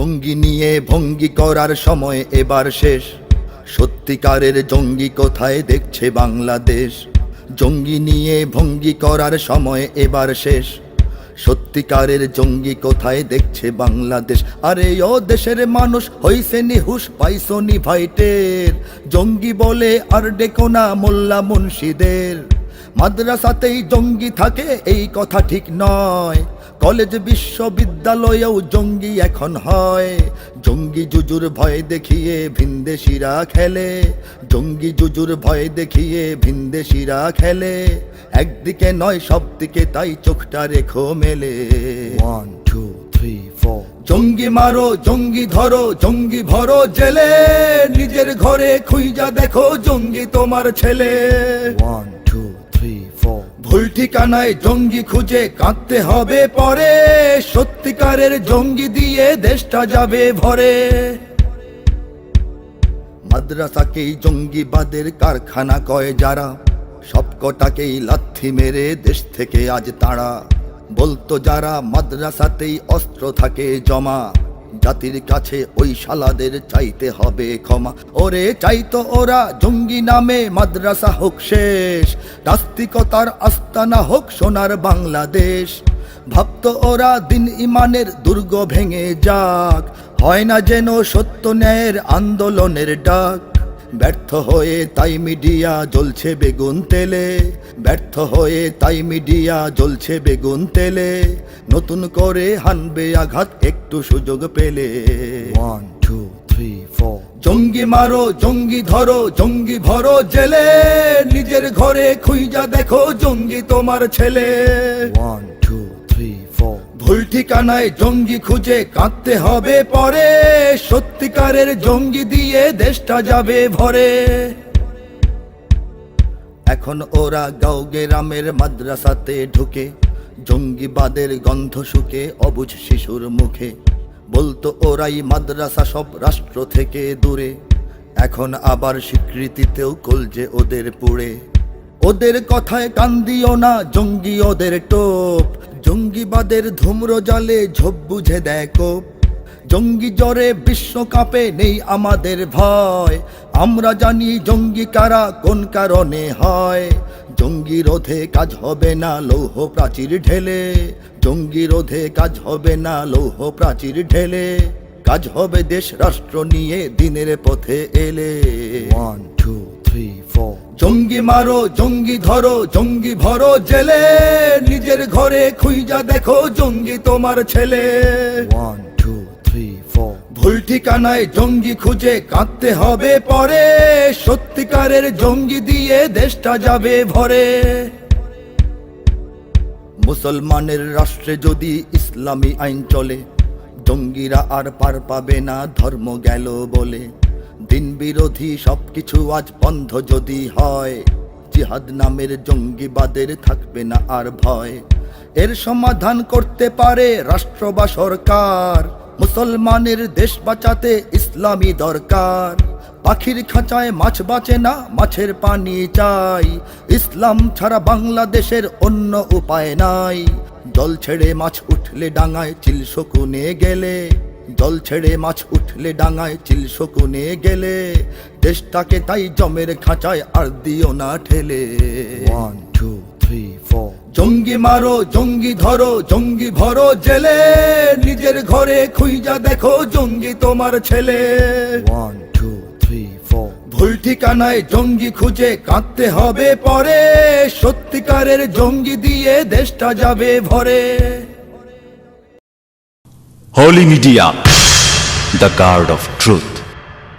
জঙ্গি নিয়ে ভঙ্গি করার সময় এবার শেষ। সত্যিকারের জঙ্গি কোথায় দেখছে বাংলাদেশ। জঙ্গি নিয়ে ভঙ্গি করার সময় এবার শেষ। সত্যিকারের জঙ্গি কোথায় দেখছে বাংলাদেশ। আরে ও দেশের মানুষ হইছে নিহুশ, পাইছনি ভাইটের। জঙ্গি বলে আর ডেকো না মোল্লা মুন্সিদের। মাদ্রাসাতেই জঙ্গি থাকে এই কথা ঠিক নয়, কলেজ বিশ্ববিদ্যালয়েও জঙ্গি এখন হয়। জঙ্গি জুজুর ভয় দেখিয়ে ভিনদেশিরা খেলে। জঙ্গি জুজুর ভয় দেখিয়ে ভিনদেশিরা খেলে। একদিকে নয় সব দিকে তাই চোখটা রেখো মেলে। 1 2 3 4 জঙ্গি মারো জঙ্গি ধরো জঙ্গি ভরো জেলে। নিজের ঘরে খুঁজা দেখো জঙ্গি তোমার ছেলে। 1 2 3 4 ভুল ঠিকানায় জঙ্গি খুঁজে কাঁদতে হবে পরে। সত্যিকারের জঙ্গি দিয়ে দেশটা যাবে ভরে। মাদ্রাসাকেই জঙ্গিবাদের কারখানা কয় যারা, সবকটাকেই লাথি মেরে দেশ থেকে আজ তাড়া। বলতো যারা মাদ্রাসাতেই অস্ত্র থাকে জমা, জাতির কাছে ওই শালাদের চাইতে হবে ক্ষমা। ওরে চাইতো ওরা জঙ্গি নামে মাদ্রাসা হোক শেষ, নাস্তিকতার আস্তানা হোক সোনার বাংলাদেশ। ভাবতো ওরা দিন ইমানের দুর্গ ভেঙে যাক, হয় না যেন সত্য ন্যায়ের আন্দোলনের ডাক। ব্যর্থ হয়ে তাই মিডিয়া জ্বলছে বেগুন তেলে। ব্যর্থ হয়ে তাই মিডিয়া জ্বলছে বেগুন তেলে। নতুন করে হানবে আঘাত একটু সুযোগ পেলে। 1 2 3 4 জঙ্গি মারো জঙ্গি ধরো জঙ্গি ভরো জেলে। নিজের ঘরে খুঁজা দেখো জঙ্গি তোমার ছেলে। 1 2 3 4 ভুল ঠিকানায় জঙ্গি খুঁজে কাঁদতে হবে পরে। সত্যিকারের জঙ্গি দিয়ে দেশটা যাবে ভরে। এখন ওরা গাঁও গ্রামের মাদ্রাসাতে ঢুকে, জঙ্গিবাদের গন্ধ শুকে অবুঝ শিশুর মুখে। বলতো ওরাই মাদ্রাসা সব রাষ্ট্র থেকে দূরে, এখন আবার স্বীকৃতিতেও কলজে ওদের পুড়ে। ওদের কথায় কান দিও না জঙ্গি ওদের টোপ। জঙ্গিবাদের ধূম্র জালে ঝোপ বুঝে দেয় কোপ। জঙ্গি জ্বরে বিশ্বকাপে নেই আমাদের ভয়। আমরা জানি জঙ্গি কারা কোন কারণে হয়। জঙ্গি রোধে কাজ হবে না লৌহ প্রাচীর ঢেলে। জঙ্গি রোধে কাজ হবে না লৌহ প্রাচীর ঢেলে। কাজ হবে দেশ রাষ্ট্র নিয়ে দিনের পথে এলে। 1 2 3 4 জঙ্গি মারো জঙ্গি ধরো জঙ্গি ভরো জেলে। নিজের ঘরে খুঁজা দেখো জঙ্গি তোমার ছেলে। 1 2 3 4 ভুল ঠিকানায় জঙ্গি খুঁজে কাঁদতে হবে পরে। সত্যিকারের জঙ্গি দিয়ে দেশটা যাবে ভরে। মুসলমানের রাষ্ট্রে যদি ইসলামী আইন চলে, জঙ্গিরা আর পার পাবে না ধর্ম গেল বলে। দিন বিরোধী সবকিছু আজ বন্ধ যদি হয়, জিহাদ নামের জঙ্গিবাদের থাকবে না আর ভয়। এর সমাধান করতে পারে রাষ্ট্র বা সরকার। মুসলমানের দেশ বাঁচাতে ইসলামী দরকার। পাখির খাঁচায় মাছ বাঁচে না, মাছের পানি চাই। ইসলাম ছাড়া বাংলাদেশের অন্য উপায় নাই। জল ছেড়ে মাছ উঠলে ডাঙায় চিল শকুনে গেলে। জল ছেড়ে মাছ উঠলে ডাঙায় চিল শকুনে গেলে। দেশটাকে তাই জমের খাঁচায় আর দিও না ঠেলে। 1 2 3 4 জঙ্গি মারো জঙ্গি ধরো জঙ্গি ভরো জেলে। নিজের ঘরে খুঁজা দেখো জঙ্গি তোমার ছেলে। 1 2 3 4 ভুল ঠিকানায় জঙ্গি খুঁজে কাঁদতে হবে পরে। সত্যিকারের জঙ্গি দিয়ে দেশটা যাবে ভরে। Holy Media, the guard of truth.